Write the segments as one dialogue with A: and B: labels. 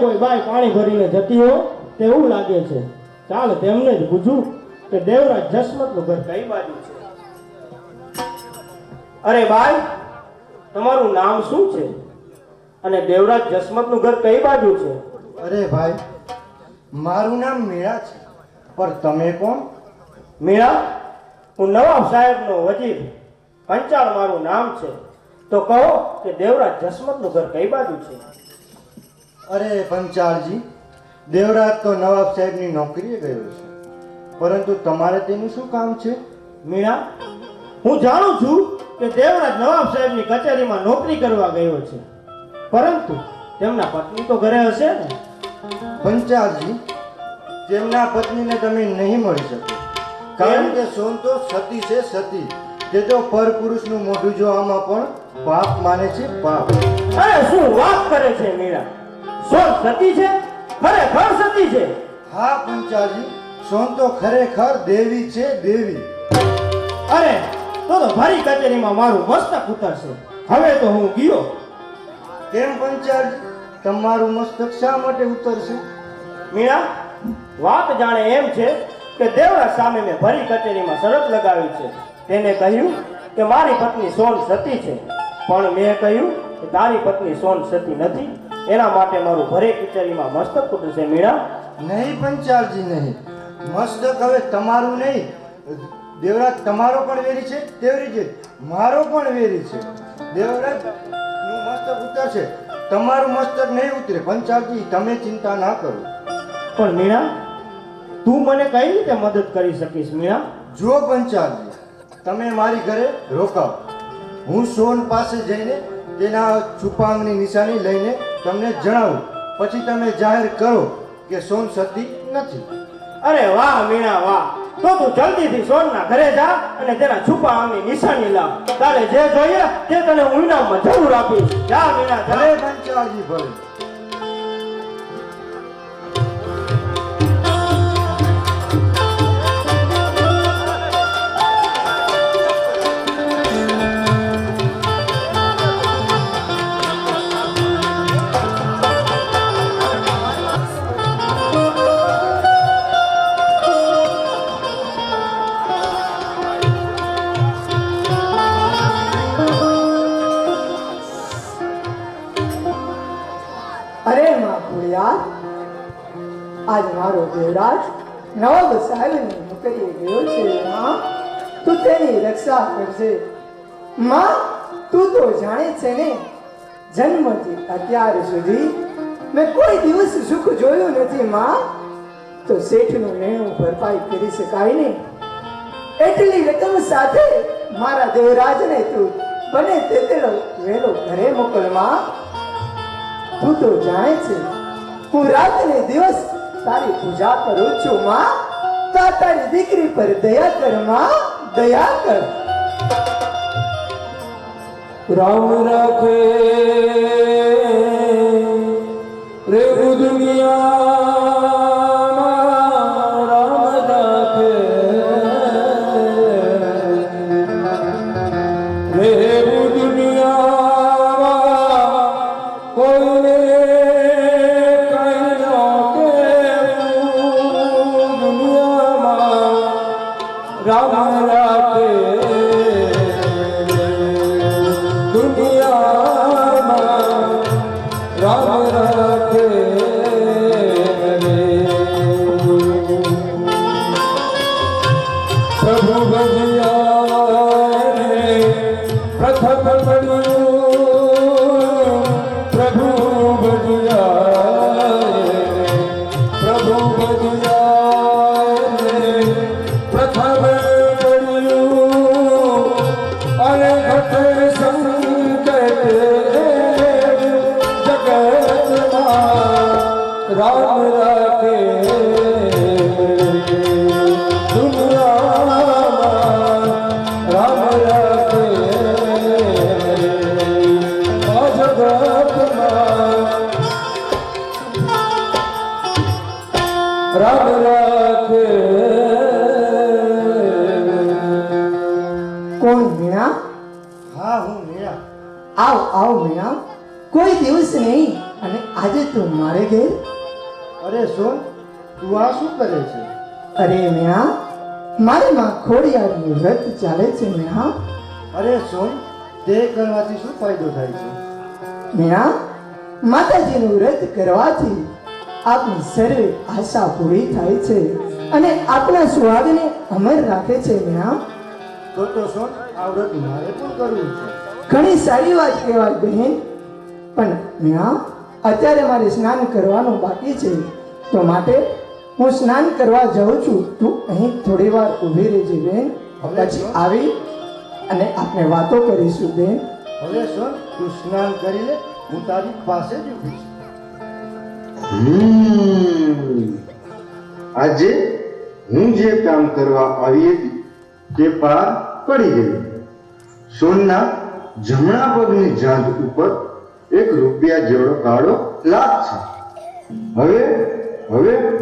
A: કોઈ બાઈ પાણી ભરીને જતી હોય તેવું લાગે છે. ચાલ તેમને જ પૂછું કે દેવરાજ જસમતનું ઘર કઈ બાજુ છે. અરે બાઈ, તમારું નામ શું છે અને દેવરાજ જસમતનું ઘર કઈ બાજુ છે?
B: અરે ભાઈ, મારું નામ મીણા છે, પણ તમે કોણ?
A: મીણા, હું નવાબ સાહેબનો વજીર પંચાળ મારું નામ છે. તો કહો કે દેવરાજ જસમતનું ઘર કઈ બાજુ છે?
B: અરે પંચાળજી, દેવરાજ તો નવાબ સાહેબની નોકરીએ ગયો છે, પરંતુ તમારે તેનું શું કામ છે?
A: મીણા, હું જાણું છું કે દેવરાજ નવાબ સાહેબની કચેરીમાં નોકરી કરવા ગયો છે, પરંતુ તેમના પત્ની તો ઘરે હશે ને?
B: પંચાળજી, તેમના પત્નીને તમે નહીં મળી શકો, કારણ કે સોન તો સતી છે. સતી તે તો પરપુરુષનું મોઢું જોવામાં પણ પાપ માને છે, પાપ.
A: અરે શું વાત કરે છે મીરા? સોન સતી છે? ખરેખર સતી છે?
B: હા પંચાળજી, સોન તો ખરેખર દેવી છે, દેવી.
A: અરે તો ભારી કચેરીમાં મારું મસ્તક ઉતરશે. હવે તો હું ગયો.
B: કેમ પંચાળજી, તમારું મસ્તક શા માટે ઉતરશે?
A: મીણા, વાત જાણે એમ છે કે દેવરાજ સામે મેં ભરી કચેરીમાં શરત લગાવી છે. તેને કહ્યું કે મારી પત્ની સોન સતી છે, પણ મેં કહ્યું કે તારી પત્ની સોન સતી નથી. એના માટે મારું ભરી કચેરીમાં મસ્તક ઉતરશે. મીણા,
B: નહીં પંચાળજી, નહીં. મસ્તક હવે તમારું નહીં. દેવરાજ તમારો પણ વેરી છે, તેવી રીતે મારો પણ વેરી છે. દેવરાજ નું મસ્તક ઉતરશે, તમારું મસ્તક નહીં ઉતરે. પંચાળજી, તમે ચિંતા ના કરો.
A: પણ મીણા, તું મને કઈ રીતે મદદ કરી શકીશ? મીણા,
B: જો પંચાળજી, તમે મારી ઘરે રોકાવ, હું સોન પાસે જઈને તેના છુપાંગની નિશાની લઈને તમને જણાવું, પછી તમે જાહેર કરો કે સોન સતી નથી.
A: અરે વાહ મીણા, વાહ! તો તું જલ્દીથી સોનના ઘરે જા અને તેના છુપા આમની નિશાની લાવ. તારે જે જોઈએ તે તને હું ઇનામમાં જરૂર આપીશ. જા મીણા,
B: ભલે
A: ભલે.
B: પંચાળજી, ભલે.
C: અરે માં ભોળિયા, આજ મારો દેવરાજ નવાબ સાહેબની નોકરીએ ગયો છે. માં, તું તેની રક્ષા કરજે. માં, તું તો જાણે છે ને, જન્મથી અત્યાર સુધી મેં કોઈ દિવસ સુખ જોયું નથી. માં, તો શેઠનું લેણું ભરપાઈ કરી શકાય ને, એટલી રકમ સાથે મારા દેવરાજને તું બને તેટલો વહેલો ઘરે મોકલમાં. તું તો જાણે છે હું રાત ને દિવસ તારી પૂજા કરું છું. માં, તો તારી દીકરી પર દયા કર. માં, દયા કર.
D: રામ રાખે રે દુનિયા, રામ રાખે રે દુનિયા, કોઈને કઈ રાખે દુનિયામાં, રામ રાખે દુનિયામાં, રામ રાખે. પ્રભુ ભજિયા પ્રથમ પડ્યું, પ્રભુ ભજિયા, પ્રભુ ભજિયા પ્રથમ પડ્યું, અને ઘટે સંકટ જગતમાં, રામ રાખે દુનિયામાં, રામ રાખે આ જગતમાં, રામ રાખે.
C: કોણ મીણા?
B: હા, હું મીણા.
C: આવ આવ મીણા, કોઈ દિવસ નહીં અને આજે તું મારે ઘેર?
B: અરે સોન, તું આ શું કરે છે?
C: અરે મેણા, મારી માં ખોડિયારનું વ્રત ચાલે છે મેણા.
B: અરે સોન, તે કરવાથી શું ફાયદો થાય છે?
C: મેણા, માતાજીનું વ્રત કરવાથી આપની સર્વે આશા પૂરી થાય છે અને આપણા સુહાગને અમર રાખે છે મેણા.
B: તો સોન, આ વ્રત મારે પણ કરવું છે.
C: ઘણી સારી વાત કહેવાય બહેન, પણ મેણા અત્યારે મારે સ્નાન કરવાનું બાકી છે, તો માટે હું સ્નાન કરવા જાઉં છું. તું અહીં થોડી વાર ઊભી રહેજે બેન, પછી આવી અને આપણે વાતો કરીશું બેન.
B: હવે સોન, તું સ્નાન કરી લે, હું તારી પાસે જ ઊભી છું.
E: આજે હું જે કામ કરવા આવી હતી તે પાર પડી ગયું. સોનના જમણા પગની જાંઘ ઉપર એક રૂપિયા જેવડો કાળો લાગ છે. હવે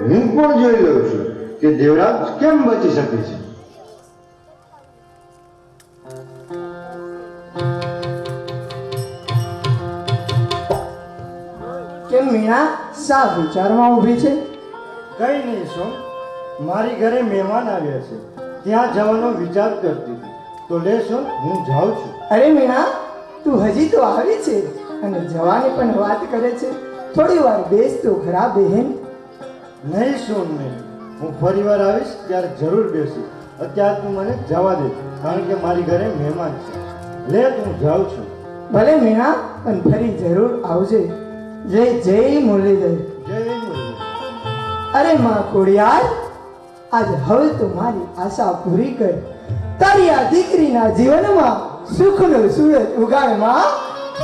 E: હું પણ જોઈ લઉં છું કે દેવરાજ કેમ બચી શકે છે.
C: કેમ મીણા શા વિચારમાં ઊભી છે?
B: કઈ નહીં સોન, મારી ઘરે મહેમાન આવ્યા છે, ત્યાં જવાનો વિચાર કરતી હતી. તો લે સોન, હું જાઉં છું.
C: અરે મીણા, તું હજી તો આવી છે અને જવાની પણ વાત કરે છે. થોડી વાર બેસ તો ખરા બહેન.
B: નહીં સોન, નહીં. હું ફરી વાર આવીશ ત્યારે જરૂર બેસીશ. અત્યારે તું મને જવા દે, કારણ કે મારી ઘરે મહેમાન છે. લે, હું જાઉં છું.
C: ભલે મીણા, પણ ફરી જરૂર આવજે. જય જય મુરલીધર.
B: જય મુરલી.
C: અરે માં ખોડિયાર, આજ હવે તો મારી આશા પૂરી કર. તારી આ દીકરીના જીવનમાં સુખનો સૂરજ ઉગાડ માં,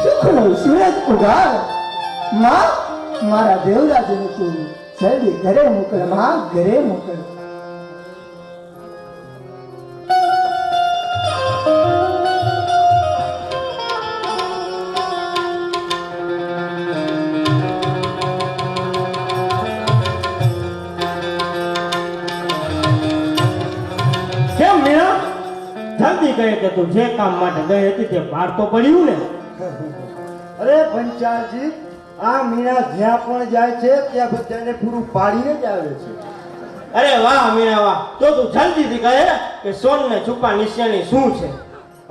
C: સુખનો સૂરજ ઉગાડ માં. મારા દેવરાજને તું જલ્દી ઘરે મોકલ માં, ઘરે મોકલ.
A: કેમ મીણા, જલ્દી કહે કે તું જે કામ માટે ગઈ હતી તે પાર તો પડ્યું ને?
B: અરે પંચાલજી, આ મીણા જ્યાં પણ જાય છે ત્યાં બધાને પૂરું પાડીને જ આવે છે.
A: અરે વાહ મીણા વાહ, તો તું જલ્દીથી કહે કે સોનને છુપા નિશાની શું છે?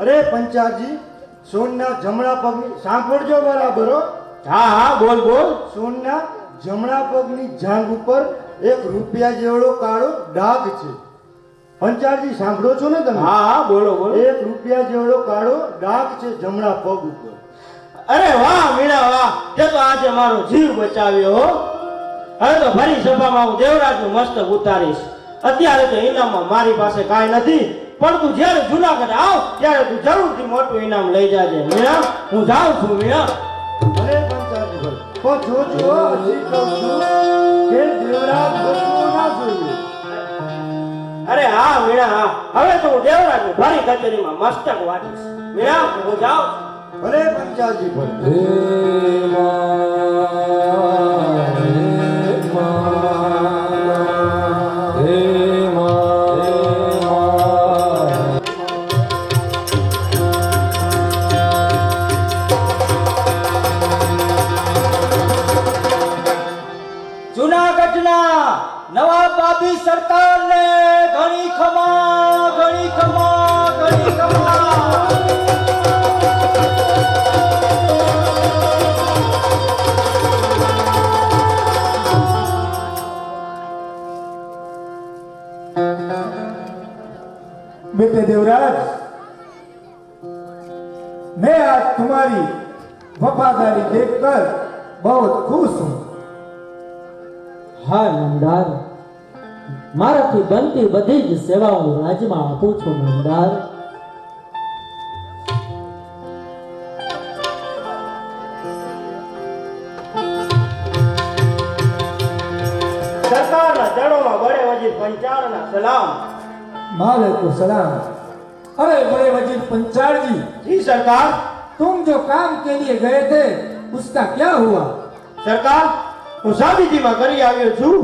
B: અરે પંચાલજી, સોનના જમણા પગની, સાંભળજો બરાબર હો.
A: હા હા, બોલ બોલ.
B: સોનના જમણા પગની જાંઘ ઉપર એક રૂપિયા જેવડો કાળો ડાઘ છે. પંચાલજી, સાંભળો છો ને તમે?
A: હા હા, બોલો બોલો.
B: એક રૂપિયા જેવડો કાળો ડાઘ છે જમણા પગ ઉપર.
A: અરે વાહ મીણા વાહ, તે તો આજે મારો જીવ બચાવ્યો હો. હવે તો ફરી સભામાં હું દેવરાજનું મસ્તક ઉતારીશ. અત્યારે તો ઇનામમાં મારી પાસે કાંઈ નથી, પણ તું જ્યારે જુનાગઢ આવ ત્યારે તું જરૂરથી મોટું ઇનામ લઈ જાજે. મીણા, હું જાઉં છું મીણા.
B: અરે પંચાલજી ભાઈ, પણ જોજો, હજી કહું છું કે દેવરાજ બચવો ના જોઈએ.
A: અરે હા મીણા હા, હવે તો હું દેવરાજની ફરી કચેરીમાં મસ્તક વાટીશ. મીણા, હું જાઉં.
B: અરે પંચાલજી ભાઈ,
D: હે માં, હે માં, હે માં.
F: જૂનાગઢના નવાબાબી સરકારને ઘણી ખમા, ઘણી ખમા, ઘણી ખમા.
G: बेटे देवराज, मैं आज तुम्हारी वफादारी देखकर बहुत खुश हूँ.
F: હા નંદાર, મારાથી બનતી બધી જ સેવા હું રાજમાં આપું છું નંદાર.
A: સરકારના જડોમાં બડે વજીર પંચાળના સલામ.
G: मालेकुम सलाम. अरे बड़े वजीर पंचाल जी,
A: જી સરકાર.
G: तुम जो काम के लिए गए थे उसका क्या हुआ?
A: સરકાર, હું સાબિતીમાં કરી આવ્યો છું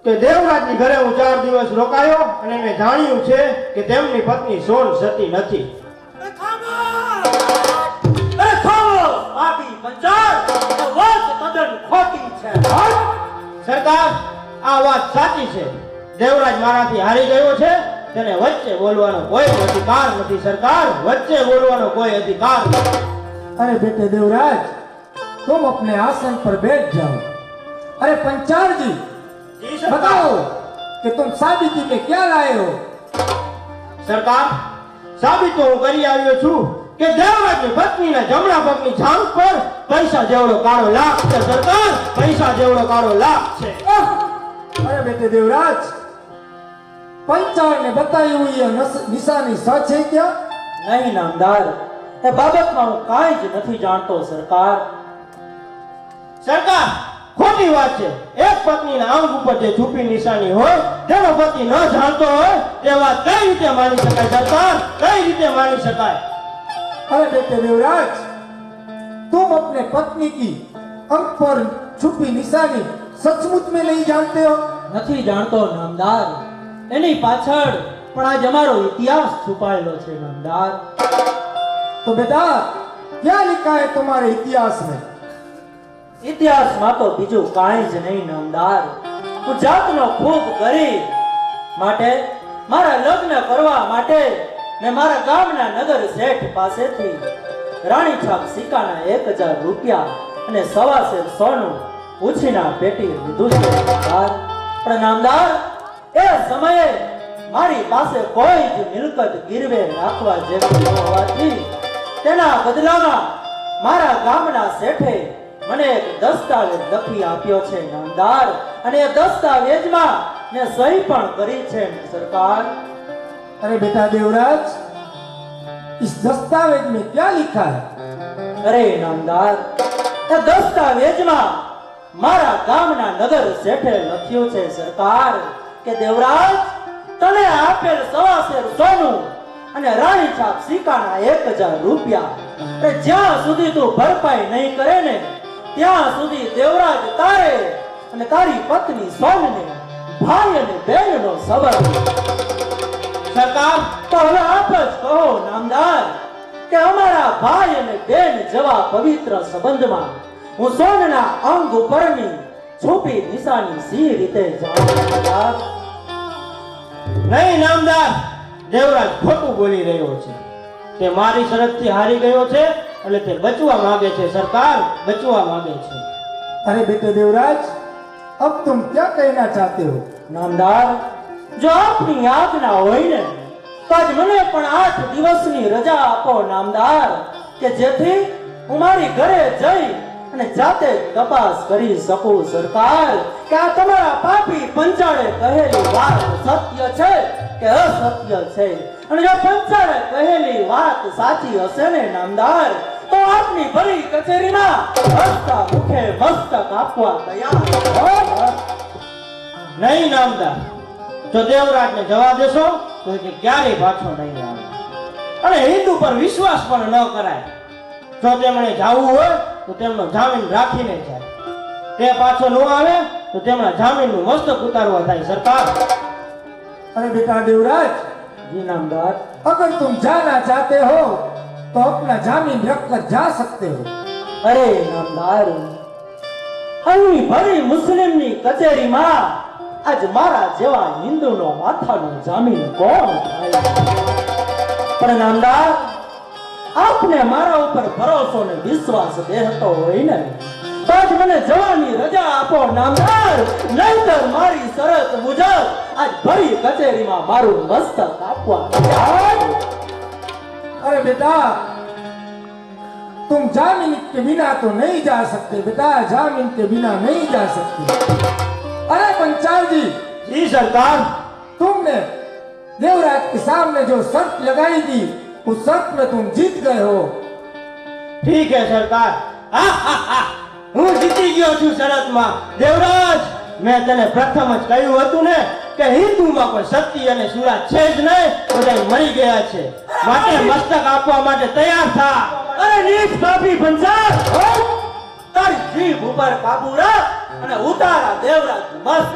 A: કે દેવરાજની ઘરે હું 4 દિવસ રોકાયો અને મેં જાણ્યું છે કે તેમની પત્ની સોન સતી નથી.
F: અરે ખામોશ! પાપી પંચાળ! વાત
A: સરકાર, આ વાત સાચી છે. દેવરાજ મારાથી હારી ગયો છે. તેને વચ્ચે બોલવાનો કોઈ અધિકાર નથી સરકાર, વચ્ચે બોલવાનો કોઈ અધિકાર નથી.
G: अरे बेटे देवराज, तुम अपने आसन पर बैठ जाओ. अरे पंचाल जी,
A: જી સરકાર.
G: बताओ कि तुम साबिती में क्या लाए हो.
A: સરકાર, સાબિત તો હું કરી આવ્યો છું કે દેવરાજની પત્નીના જમણા પગની જાંઘ પર પૈસા જેવડો કાળો લાખ છે સરકાર, પૈસા જેવડો કાળો લાખ છે.
G: अरे बेटे देवराज, पंचाल ने बताई हुई ये निशानी सच है क्या.
F: નહીં નામદાર, એ બાબતમાં હું કાંઈ જ નથી જાણતો સરકાર.
A: સરકાર, ખોટી વાત છે. એક પત્નીના અંગ ઉપર જે છુપી નિશાની હોય તેનો પતિ ન જાણતો હોય તે વાત કઈ રીતે માની શકાય સરકાર, કઈ રીતે માની શકાય.
G: अरे बेटे देवराज, तुम अपने पत्नी की अंग पर छुपी निशानी सचमुच में नहीं जानते हो.
F: નથી જાણતો નામદાર. એની પાછળ પણ આજ અમારો ઇતિહાસ છુપાયેલો છે નામદાર.
G: तो बेटा, क्या लिखा है तुम्हारे इतिहास में.
F: ઇતિહાસમાં તો બીજું કાંઈ જ નહીં નામદાર. હું જાતનો ખૂબ ગરીબ માટે મારા લગ્ન કરવા માટે મેં મારા ગામના નગર શેઠ પાસેથી રાણી છાપ સિક્કાના 1000 રૂપિયા અને સવાસેર સોનું ઉછીના પેટી લીધું છે નામદાર. પણ નામદાર, એ સમયે મારી પાસે કોઈ જ મિલકત ગીરવે રાખવા જેવી ન હોવાથી તેના બદલામાં મારા ગામના શેઠે મને એક દસ્તાવેજ લખી આપ્યો છે નામદાર, અને એ દસ્તાવેજમાં મેં સહી પણ કરી છે સરકાર.
G: अरे बेटा देवराज, इस दस्तावेज में क्या लिखा है.
F: અરે નામદાર, એ દસ્તાવેજમાં મારા ગામના નગર શેઠે લખ્યું છે સરકાર કે દેવરાજ, તને આપેલ સવાસેર સોનું અને રાણી છાપ સિક્કાના 1000 રૂપિયા એ જ્યાં સુધી તું ભરપાઈ નહીં કરે ને ત્યાં સુધી દેવરાજ તારે અને તારી પત્ની સોનને ભાઈ અને બહેનનો સંબંધ.
A: સરકાર,
F: તો હવે આપ જ કહો નામદાર કે અમારા ભાઈ અને બેન જેવા પવિત્ર સંબંધમાં હું સોનના અંગ ઉપરની છુપી નિશાની સી રીતે જાણું નામદાર?
A: નહીં નામદાર, દેવરાજ ખોટું બોલી રહ્યો છે. તે મારી શરતથી હારી ગયો છે એટલે તે બચવા માંગે છે સરકાર, બચવા માંગે છે.
G: अरे बेटे देवराज, अब तुम क्या कहना चाहते हो.
F: નામદાર, જો આપની આજ્ઞા હોય ને તો આજ મને પણ 8 દિવસની રજા આપો નામદાર, કે જેથી હું મારી ઘરે જઈ અને જાતે તપાસ કરી શકું સરકાર કે આ તમારા પાપી પંચાળે કહેલી વાત સત્ય છે કે અસત્ય છે. અને જો પંચાળે કહેલી વાત સાચી હશે ને નામદાર, તો આપની ભરી કચેરીમાં હસતા મુખે મસ્તક આપવા તૈયાર.
A: નહીં નામદાર, જો દેવરાજને જવા દેશો તો તે ક્યારેય પાછો નહીં આવે. અને હિન્દુ પર વિશ્વાસ પણ ન કરાય. જો તેમણે જાવું હોય તો તેમનો જામીન રાખીને જાય. તે પાછો ન આવે તો તેમના જામીનનું મસ્તક ઉતારવા થાય સરકાર.
G: अरे बेटा देवराज,
F: જી નામદાર.
G: अगर तुम जाना चाहते हो तो अपना जामीन रखकर जा सकते हो.
F: અરે નામદાર, અહીં ભરી મુસ્લિમની કચેરીમાં આજ મારા જેવા હિન્દુનો માથાનો જામીન કોણ થાય? પણ નામદાર, આપને મારા ઉપર ભરોસો ને વિશ્વાસ બેહતો હોય ને તો આજ મને જવાની રજા આપો નામદાર, નહીંતર મારી શરત મુજબ આજ ભરી કચેરીમાં મારું મસ્તક આપવા તૈયાર.
G: अरे बेटा, तुम जामीन के बिना तो नहीं जा सकते बेटा, जामीन के बिना नहीं जा सकते. अरे पंचाल जी,
A: જી સરકાર.
G: तुमने देवराज के सामने जो शर्त लगाई थी उस शर्त में तुम जीत गए हो.
A: ઠીક હે સરકાર. હું જીતી ગયો છું શરતમાં. દેવરાજ, મેં તને પ્રથમ જ કહ્યું હતું ને કે હિન્દુમાં કોઈ સત્ય અને સુરા છે જ નહીં, બધા મરી ગયા છે. માટે મસ્તક આપવા માટે તૈયાર થા.
F: અરે નીચ પાપી પંચાલ, તારી જીભ ઉપર કાબુ રાખ અને ઉતારા દેવરાજ મસ્ત.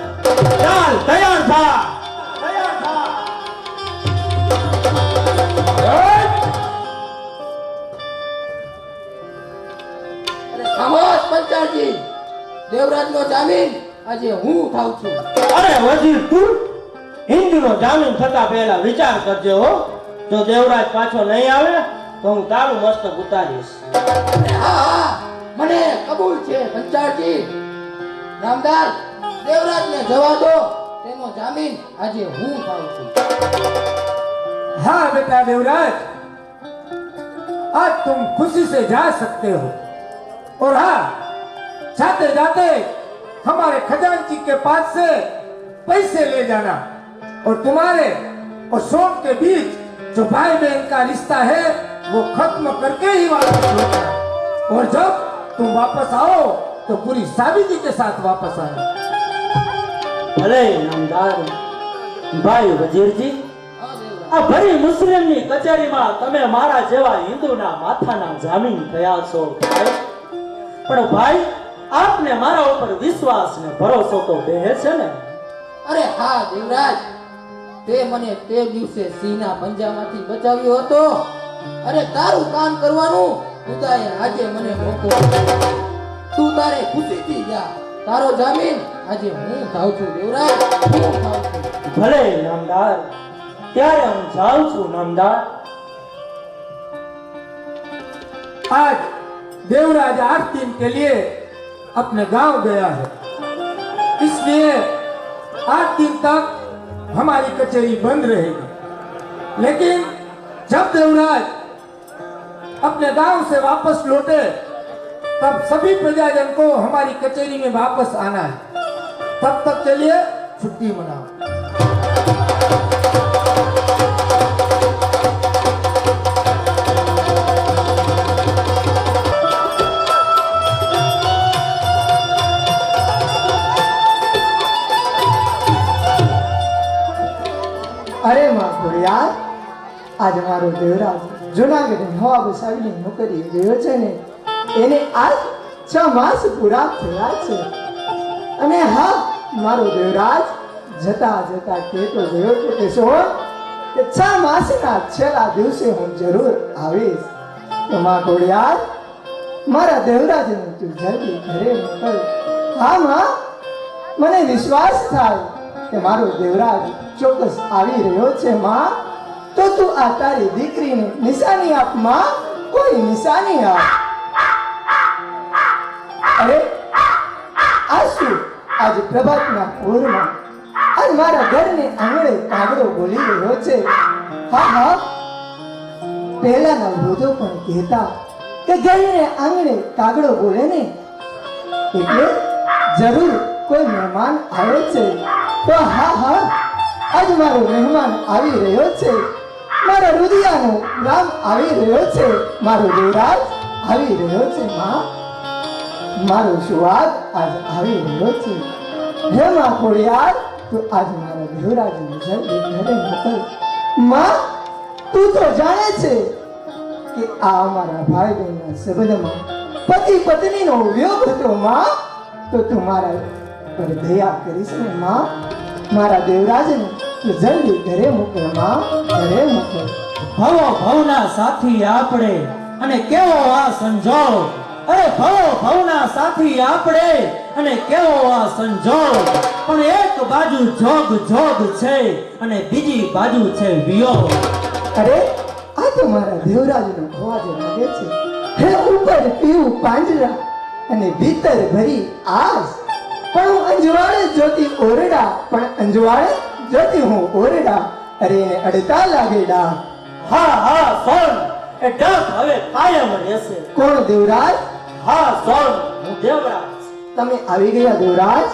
A: ચાલ, તૈયાર થા.
F: તૈયાર થા.
H: ખામોશ પંચાલજી, દેવરાજ દેવરાજનો જામીન આજે હું થાઉં છું.
A: અરે વજીર તું હિન્દુનો જામીન થતા પહેલા વિચાર કરજે હો. જો દેવરાજ પાછો નહીં આવે તો હું તારું મસ્તક ઉતારીશ.
H: અને હા મને કબૂલ છે પંચાળજી. નામદાર દેવરાજને જવા દો, તેનો જામીન આજે હું થાઉં છું.
G: हाँ बेटा देवराज, आज तुम खुशी से जा सकते हो और हाँ जाते जाते हमारे खजांची के पास से पैसे ले जाना और तुम्हारे और सोन के बीच जो भाई बहन का रिश्ता है वो खत्म करके ही वापस लौटना और जब तुम वापस आओ तो पूरी साबिती के साथ वापस आना।
F: ભલે નામદાર ભાઈ વજીરજી,
H: હા દેવરાજ.
F: આ ભરી મુસ્લિમની કચેરીમાં તમે મારા જેવા હિન્દુના માથાના જામીન થયા છો ભાઈ. પણ ભાઈ આપને મારા ઉપર વિશ્વાસ ને ભરોસો તો બેહે છે ને?
H: અરે હા દેવરાજ, તે મને તે દિવસે સિંહના પંજામાંથી બચાવ્યો હતો. અરે તારું કામ કરવાનું ખુદાએ આજે મને મોકો આપ્યો. તું તારે ખુશીથી જા. તારો જામીન આજે હું થાઉં છું દેવરાજ, હું થાઉં છું.
F: ભલે નામદાર, ત્યારે હું જાઉં છું નામદાર.
G: आज देवराज 8 दिन के लिए अपने गांव गया है, इसलिए 8 दिन तक हमारी कचहरी बंद रहेगी। लेकिन जब देवराज अपने गांव से वापस लौटे तब सभी प्रजाजन को हमारी कचहरी में वापस आना है। तब तक के लिए छुट्टी मनाओ।
C: અરે માં ખોડિયાર, આજ મારો દેવરાજ જુનાગઢ નવાબ સાહેબની નોકરી ગયો છે ને એને આજ 6 માસ પૂરા થયા છે. અને હા, મારો દેવરાજ જતા જતા કહેતો ગયો કે કિશોર કે 6 માસના છેલ્લા દિવસે હું જરૂર આવીશ. તો માં ખોડિયાર, મારા દેવરાજને તું જલ્દી ઘરે મોકલ. હા માં, મને વિશ્વાસ થાય કે મારો દેવરાજ ચોક્કસ આવી રહ્યો છે માં. તો તું આ તારી દીકરીને નિશાની આપ માં, કોઈ નિશાની આપ. અરે આ શું, આજ પ્રભાતના પૂરમાં આજ મારા ઘરને આંગણે કાગડો બોલી રહ્યો છે. હા હા, પહેલાના વૃદ્ધો પણ કહેતા કે ઘરને આંગણે કાગડો બોલે ને એટલે જરૂર કોઈ મહેમાન આવે છે. તો હા હા, આજ મારો મહેમાન આવી રહ્યો છે. મારા રુદિયાનો રામ આવી રહ્યો છે. મારો દેવરાજ આવી રહ્યો છે માં. મારો સુવાદ આજ આવી રહ્યો છે. હે માં ખોડિયાર, તું આજ મારા દેવરાજને જલ્દી ઘરે મોકલ. માં, તું તો જાણે છે કે આ અમારા ભાઈ બહેનના સંબંધમાં પતિ પત્નીનો વિયોગ હતો માં. તો તું મારા પર દયા કરીશ ને માં. મારા દેવરાજને તું જલ્દી ઘરે મોકલ માં, ઘરે મોકલ.
F: ભવો ભવના સાથી આપણે અને કેવો આ સંજોગ. અરે ભવો ભવના સાથી આપણે અને કેવો આ સંજોગ. પણ એક બાજુ જોગ જોગ છે અને બીજી બાજુ છે વિયોગ.
C: અરે આ તો મારા દેવરાજનો અવાજ લાગે છે. હે ઉપર પીવું પાંજરા અને ભીતર ભરી આસ. પણ હું અંજવાળે જોતી ઓરડા, પણ અંજવાળે જોતી હું ઓરડા. અરે એને અડતા લાગેડા.
F: હા હા સોન, એ ડગ હવે કાયમ રહેશે.
C: કોણ દેવરાજ?
F: હા સોન, હું દેવરાજ.
C: તમે આવી ગયા દેવરાજ?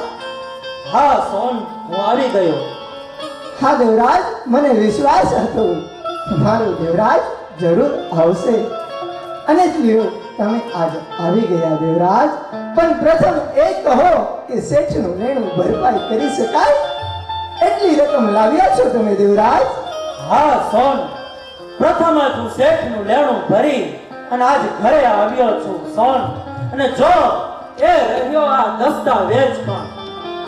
F: હા સોન, હું આવી ગયો.
C: હા દેવરાજ, મને વિશ્વાસ હતો મારો દેવરાજ જરૂર આવશે. અને લ્યો તમે આજ આવી ગયા દેવરાજ. પણ પ્રથમ એ કહો કે શેઠનું લેણું ભરપાઈ કરી શકાય એટલી રકમ લાવ્યા છો તમે દેવરાજ?
F: હા સોન, પ્રથમ જ હું શેઠનું લેણું ભરી અને આજ ઘરે આવ્યો છું સોન. અને જો એ રહ્યો આ દસ્તાવેજ પણ.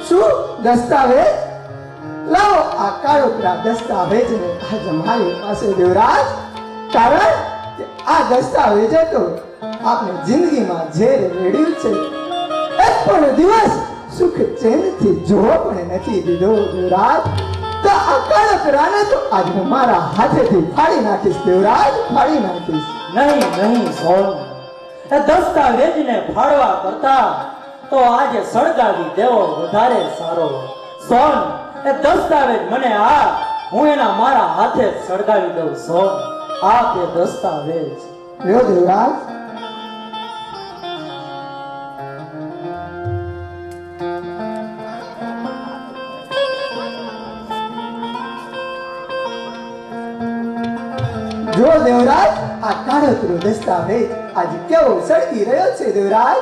C: શું દસ્તાવેજ? લાવો આ કાળોતરા દસ્તાવેજને આજ મારી પાસે દેવરાજ. કારણ કે આ દસ્તાવેજે તો આપણે જિંદગીમાં ઝેર રેડ્યું છે. એક પણ દિવસ સુખ ચેનથી જોવા પણ નથી દીધો દેવરાજ. તો આ કડક રાને તો આજ હું મારા હાથેથી ફાડી નાખીશ દેવરાજ, ફાડી નાખીશ.
F: નહીં સોન, એ દસ્તાવેજને ફાડવા કરતા તો આજે સળગાવી દેવો વધારે સારો. સોન, એ દસ્તાવેજ મને આ, હું એના મારા હાથે જ સળગાવી દઉં. સોન, આ તે દસ્તાવેજ.
C: લ્યો દેવરાજ. જો દેવરાજ, આ કાળોતરો દસ્તાવેજ આજ કેવો સળગી રહ્યો છે દેવરાજ.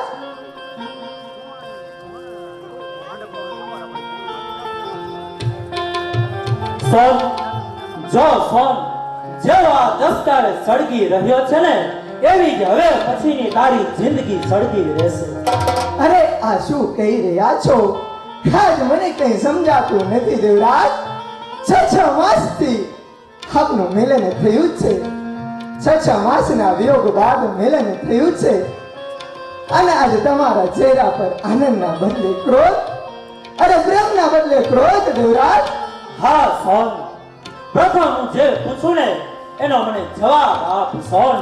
F: સોન, જો સોન, જેવો આ દસ્તાવેજ સળગી રહ્યો છે ને, એવી જ હવે પછીની તારી જિંદગી સળગી રહેશે.
C: અરે આ શું કહી રહ્યા છો? આજ મને કઈ સમજાતું નથી દેવરાજ. 6 માસથી આપનું મિલન થયું છે. 6 માસના વિયોગ બાદ મિલન થયું છે. અને આજે તમારા ચહેરા પર આનંદના બદલે ક્રોધ, અરે પ્રેમના બદલે ક્રોધ દેવરાજ.
F: હા સોન, પ્રથમ હું જે પૂછું ને એનો મને જવાબ આપ સોન.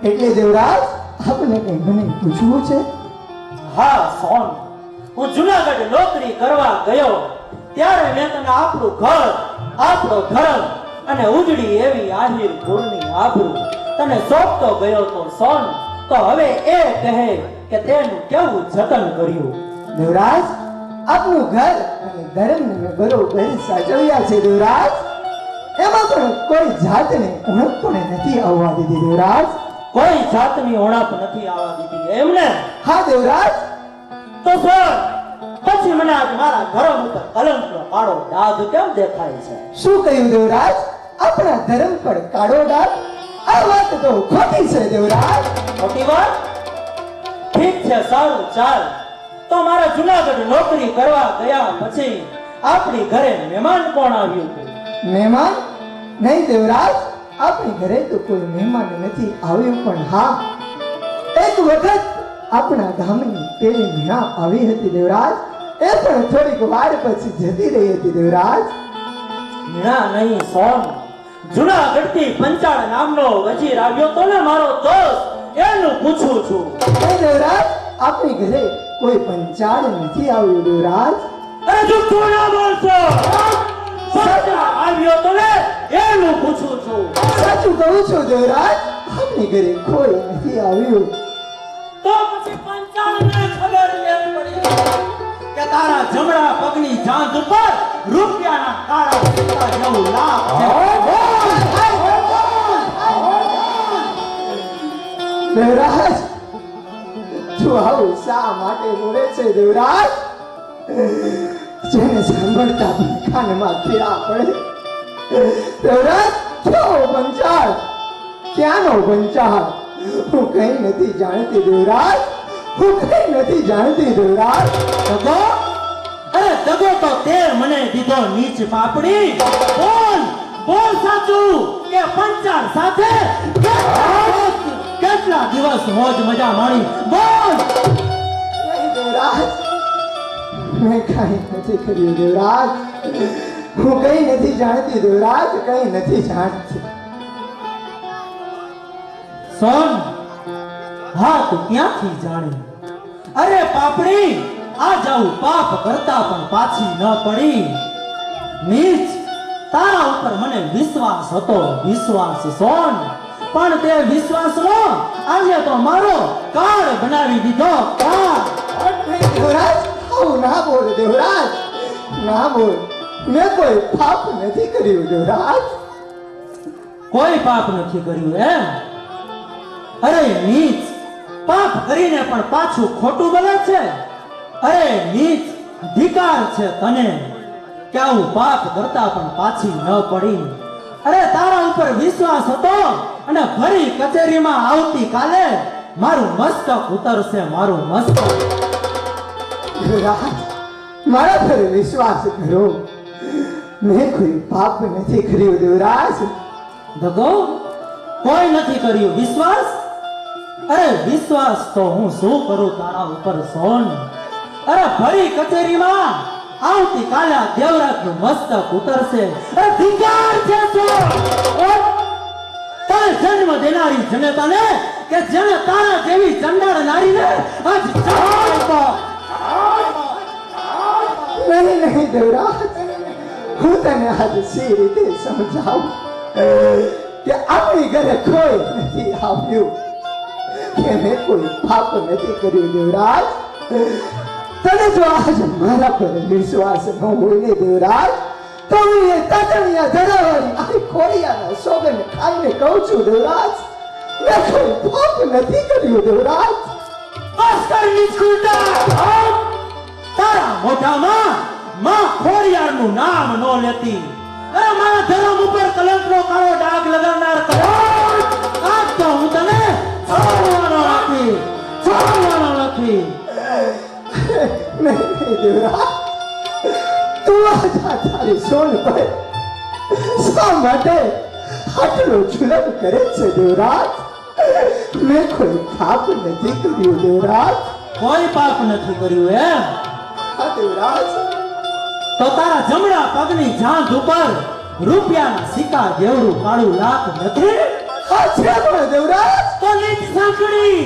C: એટલે દેવરાજ, આપને કઈ મને પૂછવું છે?
F: હા સોન, હું જુનાગઢ નોકરી કરવા ગયો ત્યારે મેં તને આપણું ઘર, આપણો ધર્મ અને ઉજળી એવી આહિર કુળની આબરૂ તને સોંપતો ગયો તો સોન. તો હવે એ કહે કે તેનું કેવું જતન કર્યું?
C: દેવરાજ, આપનું ઘર અને ધર્મને મેં બરોબર સાચવ્યા છે દેવરાજ. એમાં પણ કોઈ જાતને ઉણપ પણ નથી આવવા દીધી દેવરાજ.
F: કોઈ જાતની ઉણપ નથી આવવા દીધી એમને?
C: હા દેવરાજ.
F: તો સોન, પછી મને આજ મારા ધર્મ ઉપર કલંકનો કાળો ડાઘ કેમ દેખાય છે?
C: શું કહ્યું દેવરાજ? આપણા ધર્મ પર કાળો ડાઘ? આ વાત તો ખોટી છે દેવરાજ.
F: ખોટી વાત? ઠીક છે, સારું, ચાલ. તો મારા જુનાગઢ નોકરી કરવા ગયા પછી આપણી ઘરે મહેમાન કોણ આવ્યું હતું?
C: મહેમાન? નહીં દેવરાજ, આપણી ઘરે તો કોઈ મહેમાન નથી આવ્યું. પણ હા, એક વખત આપણા ગામની પેલી મીણા આવી હતી દેવરાજ. એ પણ થોડીક વાર પછી જતી રહી હતી દેવરાજ.
F: મીણા નહીં સોન, જુનાગઢથી પંચાળ નામનો વજીર આવ્યો તો ને મારો દોસ્ત, એનું પૂછું છું.
C: નહીં દેવરાજ, આપણી ઘરે કોઈ પંચાળ નથી આવ્યું દેવરાજ.
F: અરે જુઠ્ઠું ના બોલશો. પંચાળ આવ્યો તો ને એનું પૂછું છું.
C: સાચું કહું છું દેવરાજ, આપણી ઘરે કોઈ નથી આવ્યું.
F: તો પછી પંચાળને ખબર કેમ પડી કે તારા જમણા પગની જાંઘ ઉપર રૂપિયાના કાળા સિક્કા જેવું લાખ છે?
C: દેવરાજ, તું આવું શા માટે બોલે છે દેવરાજ? જેને સાંભળતા પણ કાનમાં પીડા પડે. દેવરાજ, ક્યાંનો પંચાળ? ક્યાંનો પંચાળ? હું કઈ નથી જાણતી દેવરાજ, હું કઈ નથી જાણતી દેવરાજ.
F: દગો? અરે દગો તો તે મને દીધો નીચ પાપડી. બોલ, બોલ સાચું કે પંચાળ સાથે કેટલા દિવસ મોજ મજા માણી? બોલ.
C: નહીં દેવરાજ, મેં કઈ નથી કર્યું દેવરાજ. હું કઈ નથી જાણતી દેવરાજ, કઈ નથી જાણતી.
F: સોન, હા તું ક્યાંથી જાણી? અરે પાપડી, આ જાઉં પાપ કરતા પણ પાછી ન પડી. નીચ, તારા ઉપર મને વિશ્વાસ હતો, વિશ્વાસ સોન. પણ તે વિશ્વાસનો આજે તો મારો કાળ બનાવી દીધો.
C: દેવરાજ, આવું ના બોલ દેવરાજ, ના બોલ. મેં કોઈ પાપ નથી કર્યું દેવરાજ.
F: કોઈ પાપ નથી કર્યું એમ? અરે નીચ, પાપ કરીને પણ પાછું ખોટું બોલે છે? અરે નીચ, ધિકાર છે તને કે આવું પાપ કરતા પણ પાછી ન પડી. અરે તારા ઉપર વિશ્વાસ હતો અને ફરી કચેરીમાં આવતી કાલે મારું મસ્તક ઉતરશે, મારું મસ્તક.
C: દેવરાજ, મારા પર વિશ્વાસ કરો. મેં કોઈ પાપ નથી કર્યું દેવરાજ.
F: દગો, કોઈ નથી કર્યું. વિશ્વાસ? અરે વિશ્વાસ તો હું શું કરું તારા ઉપર સોન? અરે ભરી કચેરીમાં આવતીકાલે આ દેવરાજનું મસ્તક ઉતરશે. અરે ધિક્કાર છે શું? તારે જન્મ દેનારી જનતાને કે જેને તારા જેવી ચંડાળ નારીને આજ
C: નહીં દેવરાજ, હું તને આજે સી રીતે સમજાવું કે આપણી ઘરે કોઈ નથી આવ્યું, કે મેં કોઈ પાપ નથી કર્યું દેવરાજ. તને જો આજે મારા પર વિશ્વાસ ન હોય ને દેવરાજ, તો હું એ તાતણિયા ધરાવાળી આ ખોડિયાના સોગંદ ખાઈને કહું છું દેવરાજ, મેં કોઈ પાપ નથી કર્યું દેવરાજ.
F: બસ કર નિષ્કુળતા. તારા મોઢામાં માં ખોડિયારનું નામ ન લેતી. અરે મારા ધર્મ ઉપર કલંકનો કાળો ડાઘ લગાવનાર કરોડ, આજ તો હું તને છોડવાનો નથી.
C: નહીં દેવરાજ, તું આજા તારી સોન પર શા માટે આટલો જુલમ કરે છે દેવરાજ? મેં કોઈ પાપ નથી કર્યું દેવરાજ.
F: કોઈ પાપ નથી કર્યું એમ?
C: હા દેવરાજ.
F: તો તારા જમણા પગની જાંઘ ઉપર રૂપિયાના સિક્કા જેવડું કાળું લાખ નથી?
C: હા છે પણ દેવરાજ.
F: તો નીચ સાંકળી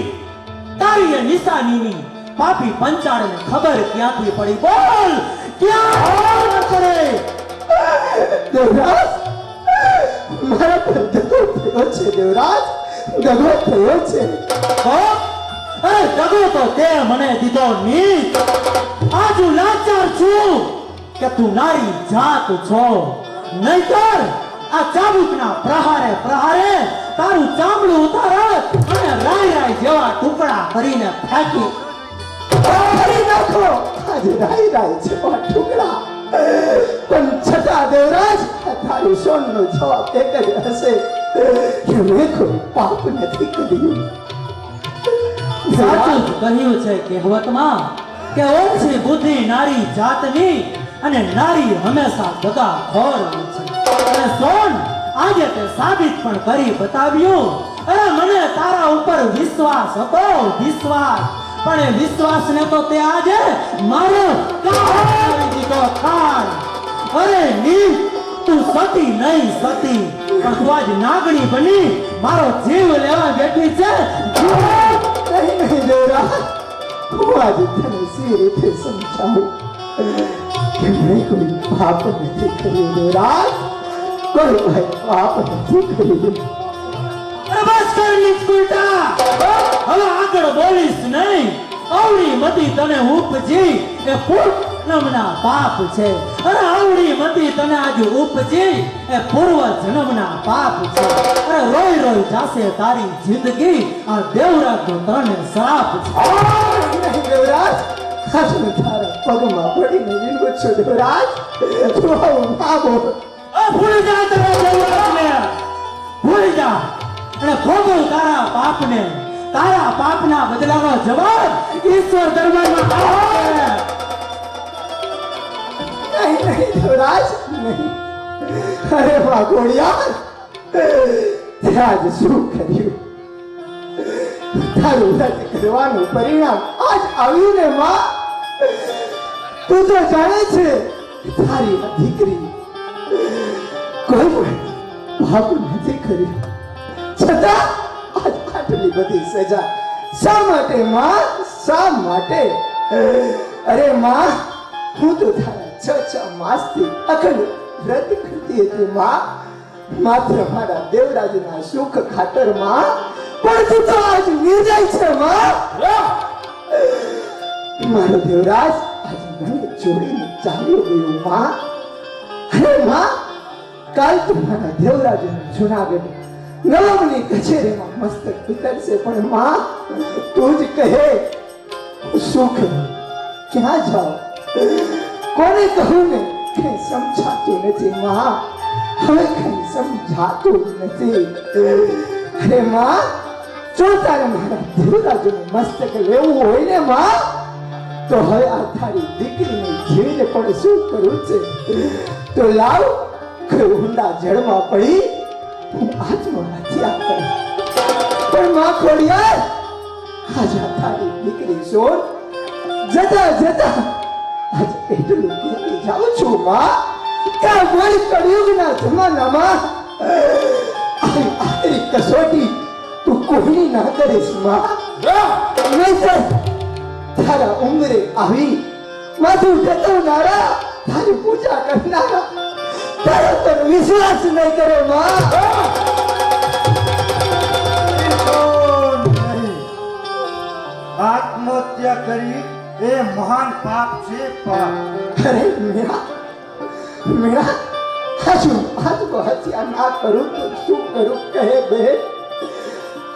F: તારી એ નિશાનીની પાપી પંચાળને ખબર ક્યાંથી પડી? બોલ, ક્યાં કરે?
C: દેવરાજ, મારા પર દગો થયો છે દેવરાજ, દગો થયો છે.
F: અરે દગો તો તે મને દીધો નીચ. આજ હું લાચાર છું કે તું નારી જાત છો, નહીતર આ ચાબુકના પ્રહારે તારું ચામડું ઉતારત અને રાય જેવા ટુકડા કરીને ફેંકી
C: નાખો. આજે રાય જેવા ટુકડા. પણ છતાં દેવરાજ, તારી સોનનો જવાબ એક જ હશે કે મેં કોઈ પાપ નથી કર્યું.
F: સાચું જ કહ્યું છે કહેવતમાં કે ઓછી બુદ્ધિ નારી જાતની અને નારી હંમેશા દગાખોર હોય છે. અને સોન આજે તે સાબિત પણ કરી બતાવ્યું. અરે મને તારા ઉપર વિશ્વાસ હતો, વિશ્વાસ, પણ એ વિશ્વાસને તો તે આજે મારો કાળ કરી દીધો, કાળ. અરે નીચ, તું સતી નહીં સતી, પણ તું આજ નાગણી બની મારો જીવ લેવા બેઠી છે.
C: નહીં દેવરાજ, હું આજે તને સી રીતે સમજાવું કે મેં કોઈ પાપ નથી કર્યું દેવરાજ, કોઈ પાપ નથી કર્યું.
F: બસ કર નિષ્કુળતા. હવે આગળ બોલીશ નહીં. આવડી મતી તને ઉપજી એ પૂર્વજન્મના પાપ છે. અરે આવડી મતી તને આજે ઉપજી એ પૂર્વ જન્મના પાપ છે. અરે રોઈ રોઈ જાશે તારી જિંદગી, આ દેવરાજનો તને શ્રાપ છે.
C: નહીં દેવરાજ, આજે હું તારા પગમાં પડીને વિનવું છું દેવરાજ, તું આવું ના બોલ.
F: ભૂલી જા તારા દેવરાજને, ભૂલી જા અને ભોગવ તારા પાપને. તારા પાપના બદલાનો જવાબ ઈશ્વર દરબારમાં આપશે.
C: નહીં દેવરાજ, નહીં. અરે માં ગોળિયાર, તે આજ શું કર્યું? તારું વ્રત કરવાનું પરિણામ આજ આવ્યું ને માં. તું તો જાણે છે તારી આ દીકરી કોઈ પણ પાપ નથી કર્યું, છતાં આજ આટલી બધી સજા શા માટે માં? શા માટે? અરે માં, હું તો તારા 6 માસથી અખંડ વ્રત કરતી હતી માં, માત્ર મારા દેવરાજના સુખ ખાતર માં. પણ તું તો આજ નિર્દય છે માં. મારો દેવરાજ આજ મને છોડીને ચાલ્યો ગયો માં. અરે માં, કાલ તો મારા દેવરાજને જુનાગઢ નવમની કચેરીમાં મસ્તક ઉતરશે, પણ માં તું જ કહે શું કરું, ક્યાં જાઉં, કોને કહું ને? કઈ સમજાતું નથી માં, હવે કઈ સમજાતું જ નથી. અરે માં, જો તારે મારા દેવરાજનું મસ્તક લેવું હોય ને માં, તો હવે આ તારી દીકરીને જીવીને પણ શું કરવું છે? તો લાવ, કોઈ ઊંડા જળમાં પડી હું આત્મહત્યા કરું. પણ માં ખોડિયાર, આજે તારી દીકરી સોન જતા જતા આજ એટલું કહેતી જાઉં છું માં કે આ વળી કળિયુગના જમાનામાં આવી આખરી કસોટી તું કોઈની ના કરીશ માં નહીંતર તારા ઉંમરે આવી માથું ટેકવનારા તારી પૂજા કરનારા તારા પર વિશ્વાસ નહીં કરે માં
B: આત્મહત્યા કરી એ મહાન પાપ છે પાપ.
C: અરે મીરા આત્મહત્યા ના કરું તો શું કરું કહે બહેન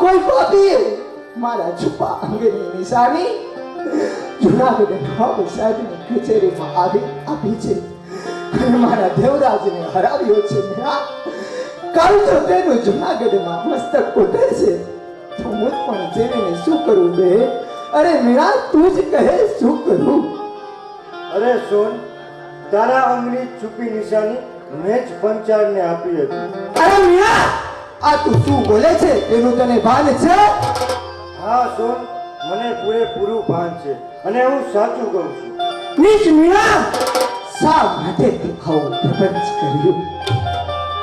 C: કોઈ પાપીએ મારા છુપા અંગની નિશાની જુનાગઢ નવાબ સાહેબની કચેરીમાં આપી છે અને મારા દેવરાજને હરાવ્યો છે મીરા કાલ તો તેનું જુનાગઢમાં મસ્તક ઉતરશે તો હું પણ જેવીને શું કરું બહેન અરે મીરા તું જ કહે શું કરું
B: અરે સોન, તારા અંગની છુપી નિશાની મેં જ પંચાળને આપી હતી.
C: અરે મીરા આ તું શું બોલે છે એનું તને ભાન છે
B: હા સોન, મને પૂરેપૂરું ભાન છે અને હું સાચું કહું છું.
C: નીચ મીરા શા માટે તે આવું પ્રપંચ કર્યું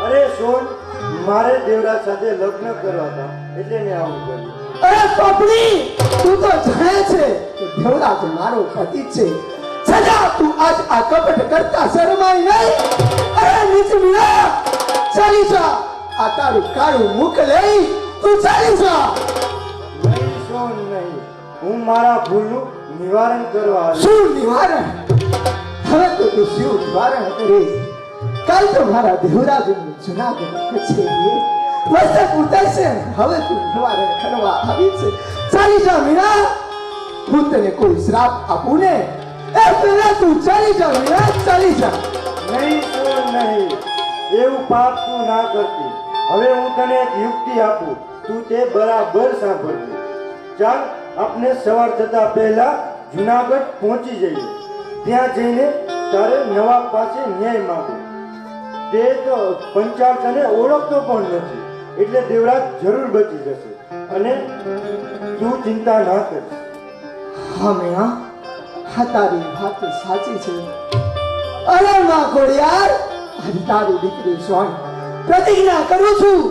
B: અરે સોન, મારે દેવરાજ સાથે લગ્ન કરવા હતા એટલે મેં આવું કર્યું.
C: અરે પોપડી તું તો જાણે છે કે દેવરાજ મારો પતિ છે સજા તું આજ આ કપટ કરતા શરમાય નહીં અરે નીચ મીરા ચાલી જા આ તારું કાળું મુખ લઈ તું ચાલી જા
B: નહીં સોન નહીં, હું મારા ભૂલનું નિવારણ કરવા આવ્યો.
C: શું નિવારણ હવે તો તું શું નિવારણ કરીશ કાલ તો મારા દેવરાજનું જુનાગઢ કચેરીએ મસ્તક ઉતરશે હવે તું નિવારણ કરવા આવી છે ચાલી જા મીરા હું તને કોઈ શ્રાપ આપું ને એ પહેલા તું ચાલી જા મીરા ચાલી જા
B: નહીં સોન નહીં, એવું પાપ તું ના કરતી. હવે હું તને એક યુક્તિ આપું, તું તે બરાબર સાંભળજે. ચાલ આપણે સવાર થતા પહેલા જુનાગઢ પહોંચી જઈએ. ત્યાં જઈને તારે નવાબ પાસે ન્યાય માંગો. તે તો પંચાળ તને ઓળખતો પણ નથી એટલે દેવરાજ જરૂર બચી જશે અને તું ચિંતા ના કર.
C: હા મીરા હા તારી વાત સાચી છે અરે માં ખોડિયાર આજ તારી દીકરી સોન પ્રતિજ્ઞા કરું છું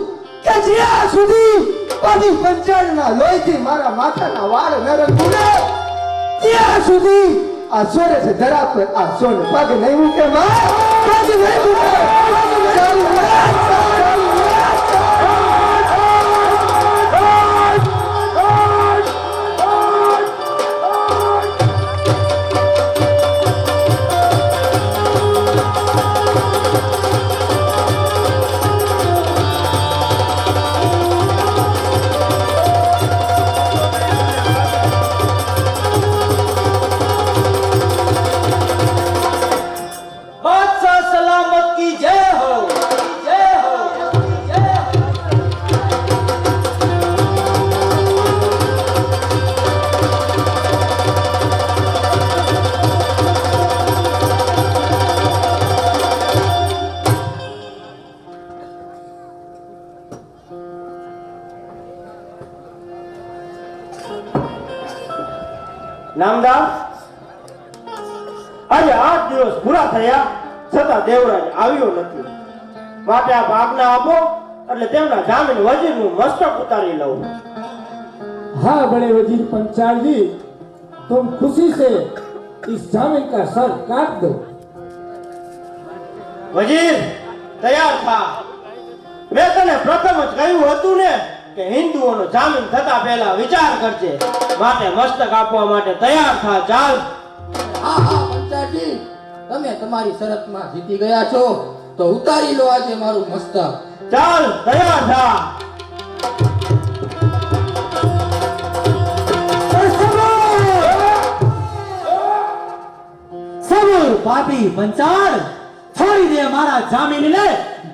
C: કે જ્યાં સુધી પાછી પંચાળના લોહીથી મારા માથાના વાળ ન રંગું ને ત્યાં સુધી આ સોરઠ ધરા પર આ સોન પગ નહીં મૂકે માં પગ નહીં મૂકે ચાલી
F: बादशाह सलामत की जय हो जय हो जय हो
A: નામદાર આજે 8 દિવસ પૂરા થયા છતાં દેવરાજ આવ્યો નથી માટે આપ આજ્ઞા આપો એટલે તેમના જામીન વજીરનું મસ્તક ઉતારી લઉં
G: हाँ बड़े वजीर पंचाल जी तुम खुशी से इस जामिन का सर काट दो
A: વજીર તૈયાર થા મેં તને પ્રથમ જ કહ્યું હતું ને કે હિન્દુઓનો જામીન થતા પહેલા વિચાર કરજે માટે મસ્તક આપવા માટે તૈયાર થા ચાલ
H: હા હા પંચાજી તમે તમારી શરતમાં જીતી ગયા છો તો ઉતારી લો આજે મારું મસ્તક
A: ચાલ તૈયાર થા
F: સબૂર પાપી પંચાળ છોડી દે મારા જામીનને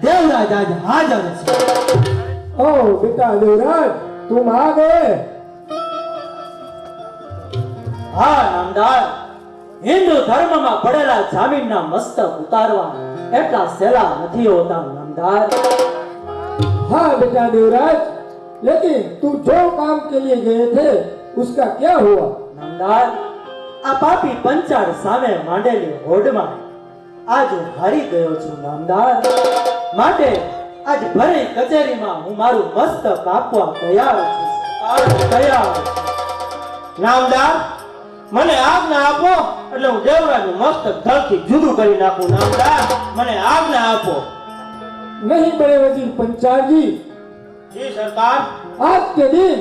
F: દેવરાજ આજ હાજર છે
G: ओ बेटा देवराज तुम आ गए
F: હા નામદાર હિન્દુ ધર્મમાં પડેલા જામીનના મસ્તક ઉતારવા એટલા સહેલા નથી હોતા નામદાર
G: हाँ बेटा देवराज लेकिन तुम जो काम के लिए गए थे उसका क्या हुआ
F: नामदार આ પાપી પંચાળ સામે માંડેલી હોડમાં આજે હારી ગયો છું નામદાર. માટે આજ ભરી કચેરીમાં હું મારું મસ્તક આપવા તૈયાર છું. તૈયાર.
A: નામદાર, મને આજ્ઞા આપો એટલે હું દેવરાજનું મસ્તક ધરથી જુદું કરી નાખું. નામદાર, મને આજ્ઞા આપો.
G: नहीं बड़े वजीर पंचाल जी,
A: જી સરકાર.
G: आज के दिन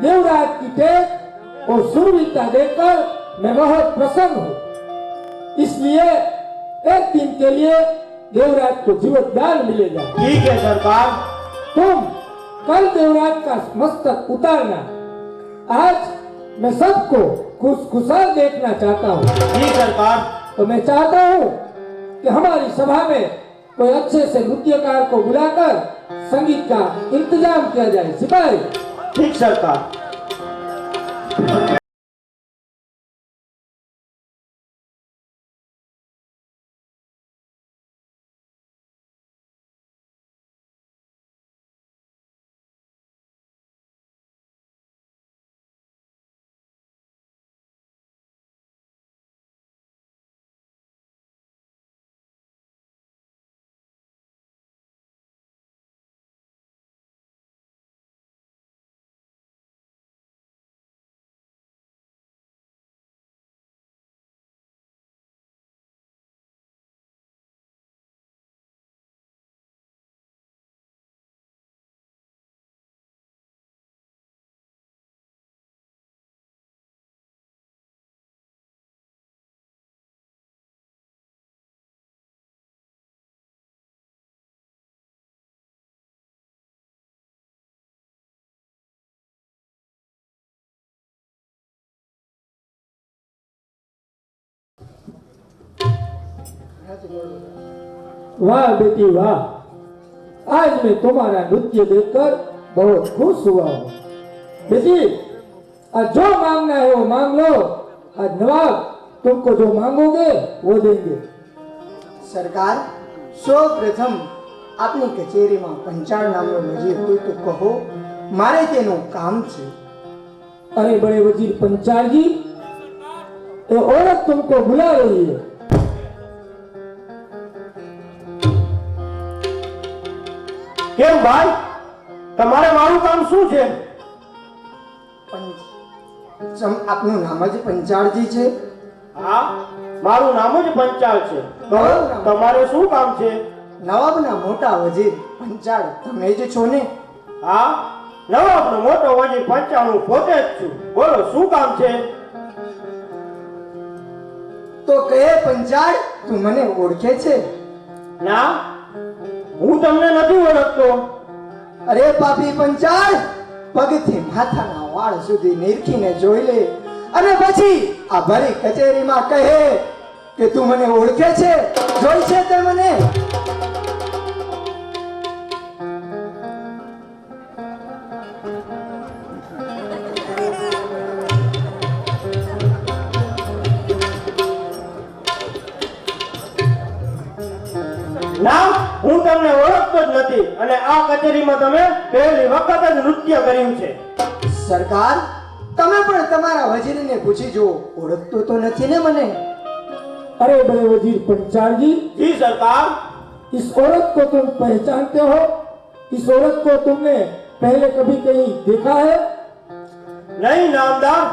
G: देवराज की टेक और शूरवीरता देखकर मैं बहुत प्रसन्न हूँ। इसलिए एक दिन के लिए देवराज को जीवतदान मिलेगा।
A: ठीक है सरकार.
G: तुम कल देवराज का मस्तक उतारना। आज मैं सबको खुशखुशाल देखना चाहता हूँ।
A: जी सरकार.
G: तो मैं चाहता हूँ कि हमारी सभा में कोई अच्छे से नृत्यकार को बुलाकर संगीत का इंतजाम किया जाए। सिपाही।
A: ठीक सरकार.
G: वाह बेटी वाह, आज मैं तुम्हारा नृत्य देखकर बहुत खुश हुआ हूँ। बेटी, आज जो मांगना है वो मांग लो। आज नवाब तुमको जो मांगोगे वो देंगे।
C: સરકાર, સૌ પ્રથમ આપની કચેરીમાં પંચાળ નામનો વજીર હોય તો કહો, મારે તેનું કામ છે.
G: अरे बड़े वजीर पंचाल जी, ये औरत तुमको बुला रही है।
A: કેમ ભાઈ, તમારે મારું કામ શું છે?
C: આપનું નામ જ પંચાળજી છે?
A: હા, મારું નામ જ પંચાળ છે. કહો, તમારે શું કામ છે?
C: નવાબના મોટા વજીર પંચાળ તમે જ છો ને?
A: હા, નવાબનો મોટો વજીર પંચાળ હું પોતે જ છું. બોલો, શું કામ છે?
C: તો કહે પંચાળ, તું મને ઓળખે છે?
A: ના, હું તમને નથી ઓળખતો.
C: અરે પાપી પંચાળ, પગથી માથાના વાળ સુધી નિરખીને જોઈ લે અને પછી આ ભરી કચેરીમાં કહે કે તું મને ઓળખે છે, જોઈ છે તે મને?
A: ના, હું તમને ઓળખતો જ નથી અને આ કચેરીમાં તમે પહેલી વખત જ નૃત્ય કર્યું છે.
C: સરકાર, તમે પણ તમારા વજીરને પૂછી જુઓ, ઓળખતો તો નથી ને મને?
G: अरे बड़े वजीर पंचाल जी,
A: જી સરકાર.
G: इस औरत को तुम पहचानते हो? इस औरत को तुमने पहले कभी कहीं देखा है?
A: નહીં નામદાર,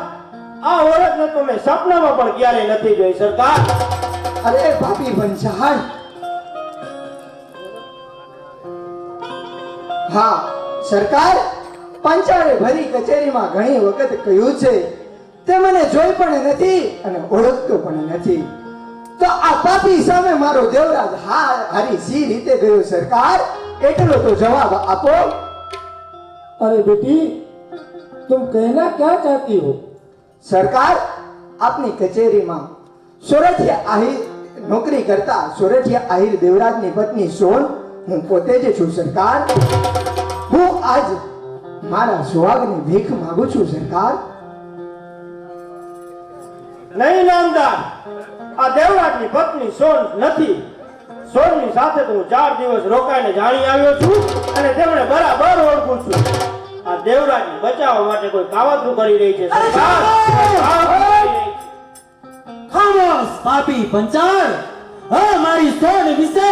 A: આ ઓળખને તો મેં સપનામાં પણ ક્યારેય નથી જોઈ સરકાર.
C: અરે પાપી પંચાળ, હા સરકાર, પંચાળે ભરી કચેરીમાં ઘણી વખત કહ્યું છે તે મને જોઈ પણ નથી અને ઓળખતો પણ નથી. તો આ પાપી સામે મારો દેવરાજ હારી સી રીતે ગયો સરકાર, એટલો તો જવાબ આપો.
G: अरे बेटी, तुम कहना क्या चाहती हो?
C: સરકાર, આપની કચેરીમાં સોરઠિયા આહિર નોકરી કરતા સોરઠિયા આહિર દેવરાજની પત્ની સોન હું પોતે જ છું સરકાર. હું આજ મારા સુહાગની ભીખ માંગુ છું સરકાર.
A: નહીં નામદાર, આ દેવરાજની પત્ની સોન નથી. સોનની સાથે તો હું 4 દિવસ રોકાઈને જાણી આવ્યો છું અને તેમને બરાબર ઓળખું છું. આ દેવરાજને બચાવવા માટે કોઈ કાવતરું કરી રહી છે સરકાર.
F: ખામોશ પાપી પંચાળ, હવે મારી સોન વિશે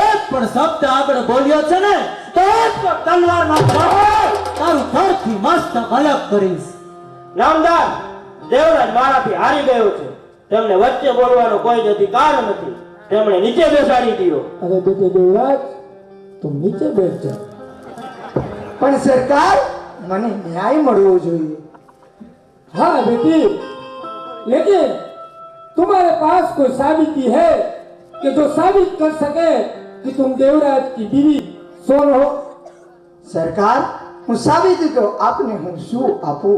F: એક પણ શબ્દ આગળ બોલ્યો છે ને તો એક તલવારના ધાર તારું ધરથી મસ્તક અલગ કરીશ.
A: નામદાર, દેવરાજ મારાથી હારી ગયો છે. તેમને વચ્ચે બોલવાનો કોઈ જ અધિકાર નથી. તેમણે નીચે બેસાડી દીધો.
G: अरे बेटे देवराज तुम नीचे बैठ जाओ.
C: પણ સરકાર, મને ન્યાય મળવો જોઈએ.
G: हाँ बेटी, लेकिन तुम्हारे पास कोई साबिती है कि जो साबित कर सके कि तुम देवराज की बीवी सोन हो?
C: સરકાર, હું સાબિતી તો આપને હું શું આપું,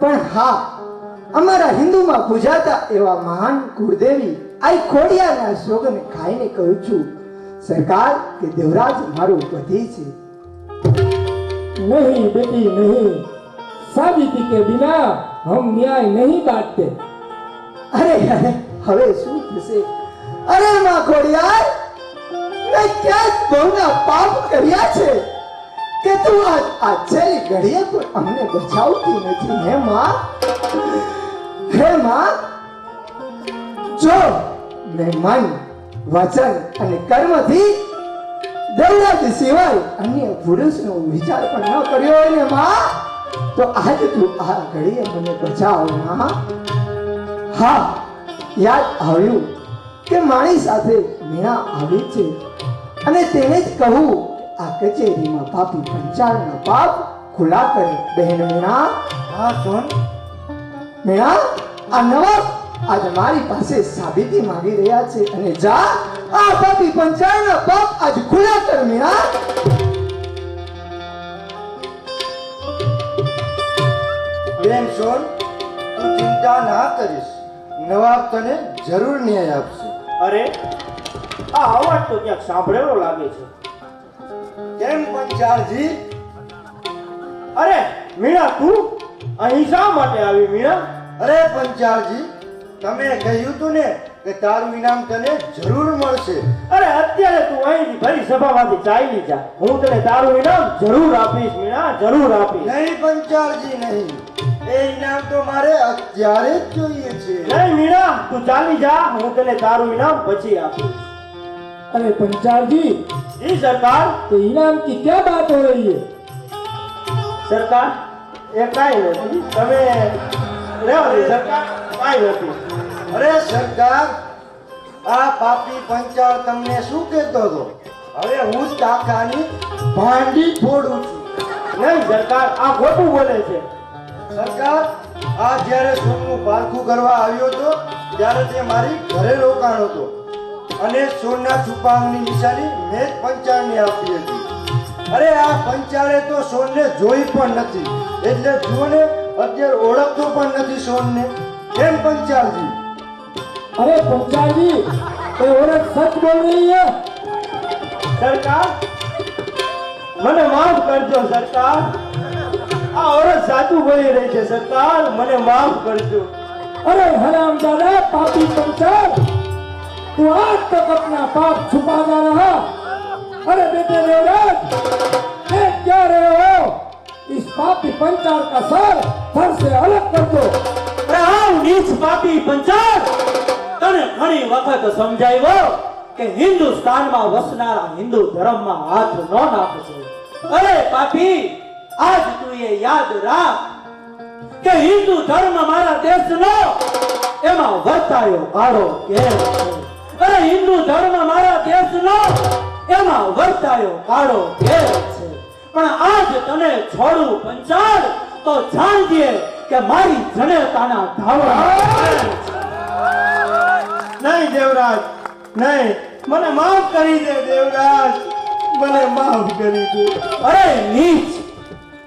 C: પણ હા, અમારા હિન્દુમાં પૂજાતા એવા મહાન કુળદેવી આ ખોડિયાના સોગને ખાઈને કહું છું સરકાર કે દેવરાજ મારું પતિ છે.
G: नहीं बेटी नहीं, साबिती के बिना हम न्याय नहीं बांटते.
C: અરે અરે, હવે શું થશે? અરે માં ખોડિયાર, મેં ક્યાં બહુના પાપ કર્યા છે કે તું આ છેલ્લી ઘડીએ પણ અમને બચાવતી નથી? હે માં, જો મેં મન, વચન અને કર્મથી દેવરાજ સિવાય અન્ય પુરુષનો વિચાર પણ ન કર્યો હોય ને માં, તો આજ તું આ ઘડીએ મને બચાવ માં. હા, યાદ આવ્યું કે મારી સાથે મીણા આવી છે અને તેને જ કહું આ કચેરીમાં પાપી પંચાળના પાપ ખુલ્લા કરે. બહેન મીણા,
B: હા સોન,
C: મીણા, આ નવાબ આજ મારી પાસે સાબિતી માંગી રહ્યા છે અને જા આ પાપી પંચાળના પાપ આજ ખુલ્લા કર મીણા.
B: બેન સોન, તું ચિંતા ના કરીશ. નવાબ તને જરૂર ન્યાય આપશે.
A: અરે, આ અવાજ તો ક્યાંક સાંભળેલો લાગે છે.
B: કેમ પંચાળજી?
A: અરે મીણા, તું અહીં શા માટે આવી મીણા?
B: અરે પંચાળજી, તમે કહ્યું તું ને કે તારું ઇનામ તને જરૂર મળશે.
A: અરે અત્યારે તું અહીંથી ભરી સભામાંથી ચાલી જા. હું તને તારું ઇનામ જરૂર આપીશ મીણા, જરૂર આપીશ.
B: નહીં પંચાળજી નહીં, એ ઇનામ તો મારે અત્યારે જ જોઈએ છે.
A: નહીં મીણા, તું ચાલી જા. હું તને તારું ઇનામ પછી આપીશ.
G: अरे पंचाल जी,
A: જી સરકાર.
G: तो इनाम की क्या बात हो रही है?
A: સરકાર, એ કાંઈ નથી. તમે રહેવા દે સરકાર, કાંઈ નથી.
B: અરે સરકાર, આ પાપી પંચાળ તમને શું કહેતો હતો? હવે હું જ ટાંકાની ભાંડી ફોડું છું.
A: નહીં સરકાર, આ ખોટું બોલે છે.
B: સરકાર, આ જ્યારે સોનનું પારખું કરવા આવ્યો હતો ત્યારે તે મારી ઘરે રોકાણો હતો અને સોનના છુપાવની નિશાની મેં જ પંચાળને આપી હતી. અરે આ પંચાળે તો સોનને જોઈ પણ નથી, એટલે જુઓ ને અત્યારે ઓળખતો પણ નથી સોનને. કેમ પંચાળજી?
G: अरे पंचाल जी, ये औरत सच बोल रही है.
A: સરકાર, મને માફ કરજો સરકાર. આ औरत સાચું બોલી રહી છે સરકાર, મને માફ કરજો.
G: अरे हरामजादा पापी पंचाल, तू आज तक अपना पाप छुपाता रहा. अरे बेटे देवराज, देख क्या रहे हो? इस पापी पंचाल का सर धड़ से अलग कर दो.
F: અરે આવ નીચ પાપી પંચાળ, તને ઘણી વખત સમજાવ્યો કે હિન્દુસ્તાનમાં વસનારા હિન્દુ ધર્મમાં હાથ ન નાખજો. અરે પાપી, આજ તું એ યાદ રાખ કે હિન્દુ ધર્મ મારા દેશનો, એમાં વર્તાયો કાળો કેર છે. અરે હિન્દુ ધર્મ મારા દેશનો, એમાં વર્તાયો કાળો કેર છે. પણ આજ તને છોડું પંચાળ તો જાણજે કે મારી જનેતાના ધાવણા
A: નહીં દેવરાજ, નહીં. મને માફ કરી દે દેવરાજ, મને માફ કરી દે.
F: અરે નીચ,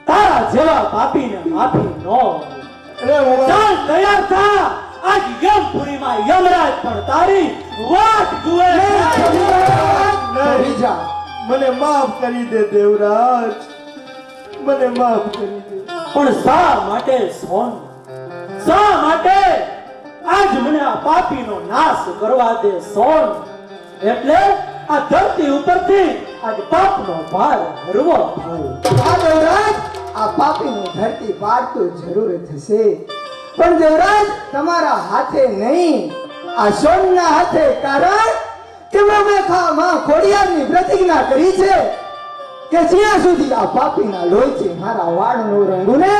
F: તારા જેવા પાપીને માફી ન હોય.
A: અરે હું
F: ચાલ તૈયાર થા, આજ યમપુરીમાં યમરાજ પણ તારી વાટ જુએ છે.
A: નહીં,
C: જા.
A: મને માફ કરી દે દેવરાજ, મને માફ કરી દે.
F: પણ શા માટે સોન? શા માટે આજ મને આ પાપીનો નાશ કરવા દે સોન? એટલે આ ધરતી ઉપરથી આજ પાપનો ભાર હરવો થાય.
C: આ દેવરાજ, આ પાપીનું ધરતી પાર તો જરૂર થશે, પણ દેવરાજ તમારા હાથે નહીં, આ સોનના હાથે, કારણ કે મેં માં ખોડિયારની પ્રતિજ્ઞા કરી છે કે જ્યાં સુધી આ પાપીના લોહીથી મારા વાળનું રંગું ને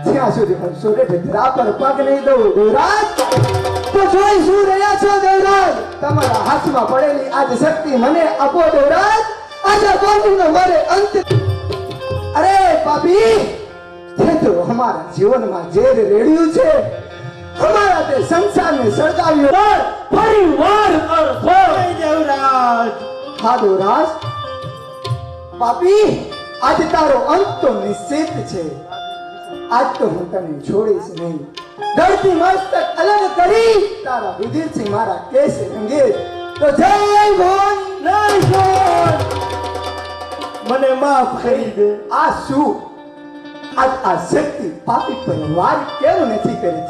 C: ત્યાં સુધી હું સૂરજ ધરા પર પગ નહીં દઉં. દેવરાજ, તો જોઈ શું રહ્યા છો દેવરાજ? તમારા હાથમાં પડેલી આજ શક્તિ મને આપો દેવરાજ. આજે પાપીનો મારે અંત. અરે પાપી, તે તો અમારા જીવનમાં ઝેર રેડ્યું છે, અમારા તે સંસારને સળગાવ્યો.
F: ફરી વાર કર સોન.
A: દેવરાજ,
C: હા દેવરાજ, પાપી, આજે તારો અંત તો નિશ્ચિત છે. આજ તો હું તને છોડીશ નહીં. ધરતી મસ્તક અલગ કરી તારા રુધિરથી મારા કેસ રંગે. તો જય ભોન.
A: નહીં સોન, મને માફ કરી દે.
C: આ શું? આજ આ શક્તિ પાપી પર વાર કેમ નથી કરી?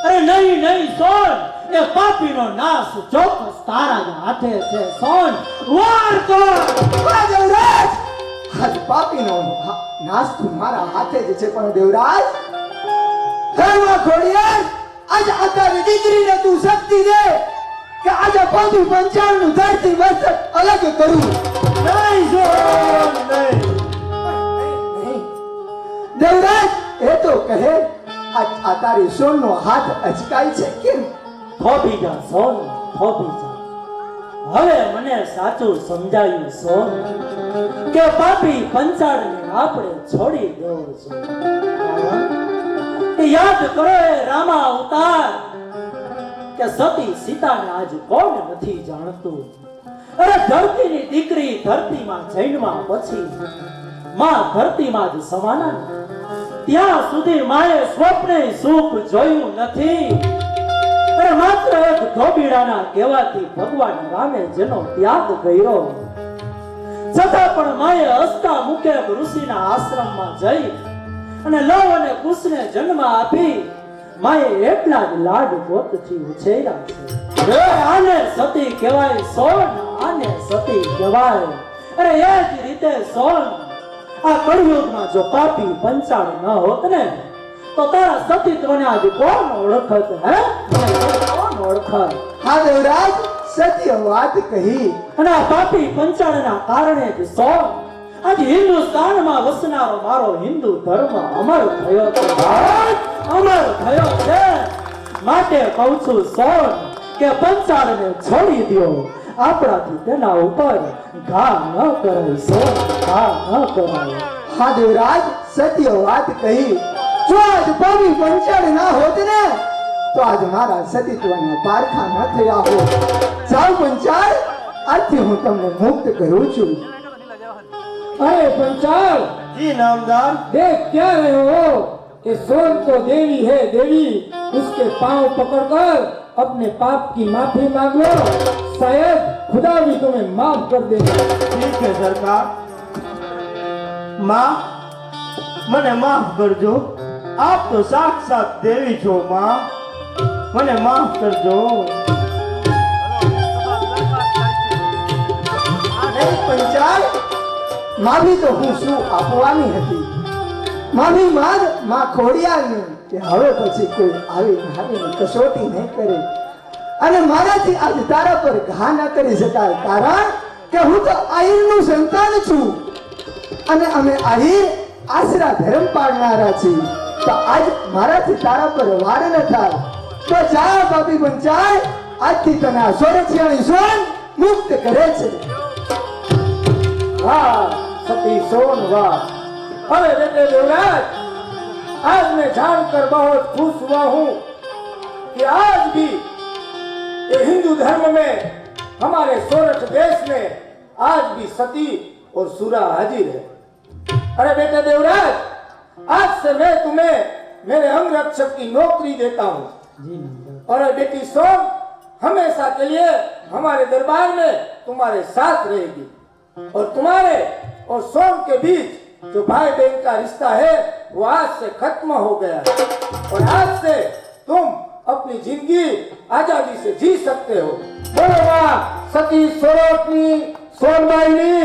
F: અરે નહીં નહીં સોન, એ પાપીનો નાશ ચોક્કસ તારા જ હાથે છે સોન. વાર કર.
C: હા દેવરાજ, આજ પાપીનો નાશ તો મારા હાથે જ છે, પણ દેવરાજ, હે માં ખોડિયાર, આજ આ તારી દીકરીને તું શક્તિ દે કે આજે પાપી પંચાળનું ધરતી મસ્તક અલગ કરું.
A: નહીં સોન, નહીં.
C: દેવરાજ, એ તો કહે, આ તારી સોનનો હાથ અચકાય છે કેમ?
F: થોભી જા સોન, થોભી જા. હવે મને સાચું સમજાયું સોન કે પાપી પંચાળને આપણે છોડી દેવો છે. એ યાદ કરો એ રામા અવતાર કે સતી સીતાને આજ કોણ નથી જાણતું. અરે ધરતીની દીકરી ધરતીમાં જન્મા પછી માં ધરતીમાં જ સમાના. ત્યાં સુધી માએ સ્વપ્ને સુખ જોયું નથી. અરે માત્ર એક ધોબીડાના કહેવાથી ભગવાન રામે જેનો ત્યાગ કર્યો, છતાં પણ માએ હસતા મુખે ઋષિના આશ્રમમાં જઈ અને લવ અને કુશને જન્મ આપી માએ એટલા જ લાડ પોતથી ઉછેર્યા છે. આને સતી કહેવાય સોન, આને સતી કહેવાય. અરે એ જ રીતે સોન, આ કળિયુગમાં જો પાપી પંચાળ ન હોત ને તો તારા સતીત્વને આજ કોણ ઓળખત? હે, કોણ ઓળખત?
C: હા દેવરાજ, સત્ય વાત કહી.
F: અને આ પાપી પંચાળના કારણે જ સોન આજે હિન્દુસ્તાનમાં વસનારો મારો હિન્દુ ધર્મ અમર થયો છે. ભારત અમર થયો છે. માટે કહું છું સોન કે પંચાળને છોડી દ્યો. આપણાથી તેના ઉપર ઘા ન કરાય સોન, ઘા ન કરાય.
C: હા દેવરાજ, સત્ય વાત કહી. જો આજ પાપી પંચાળ ના હોત ને તો આજ મારા સતીત્વના પારખા ન થયા હોત. જાઓ પંચાળ, આજથી હું તમને મુક્ત કરું છું.
G: अरे पंचाल,
A: જી નામદાર.
G: देख क्या रहे हो? ये सोन तो देवी है देवी, उसके पांव पकड़कर अपने पाप की माफी मांग लो, शायद खुदा भी तुम्हें माफ कर देगा.
A: ઠીક છે સરકાર. માં, મને માફ કરજો. આપ તો સાક્ષાત દેવી છો માં, મને માફ કરજો.
C: નહીં પંચાળ, માફી તો હું શું આપવાની હતી. માફી માંગ માં ખોડિયારની કે હવે પછી કોઈ આવી નાની કસોટી નહીં કરે અને મારાથી આજ તારા પર ઘા ન કરી શકાય, કારણ કે હું તો આહીરનું સંતાન છું અને અમે આહીર આશરા ધર્મ પાળનારા છીએ. તો આજ મારાથી તારા પર વાર ન થાય. તો જા પાપી પંચાળ, આજથી તને આ સોરઠિયાની સોન મુક્ત કરે છે.
G: वाह सती सोन वाह. अरे बेटे देवराज, आज मैं जानकर बहुत खुश हुआ हूँ कि आज भी ये हिंदू धर्म में हमारे सोरठ देश में आज भी सती और सूरा हाजिर है. अरे बेटे देवराज, आज से मैं तुम्हें मेरे अंग रक्षक की नौकरी देता हूँ. और बेटी सोन हमेशा के लिए हमारे दरबार में तुम्हारे साथ रहेगी. और तुम्हारे और सोम के बीच जो भाई बहन का रिश्ता है वो आज से खत्म हो गया है. और आज से तुम अपनी जिंदगी आजादी से जी सकते हो. बोलो वाह सती सोरठनी सोनबाईनी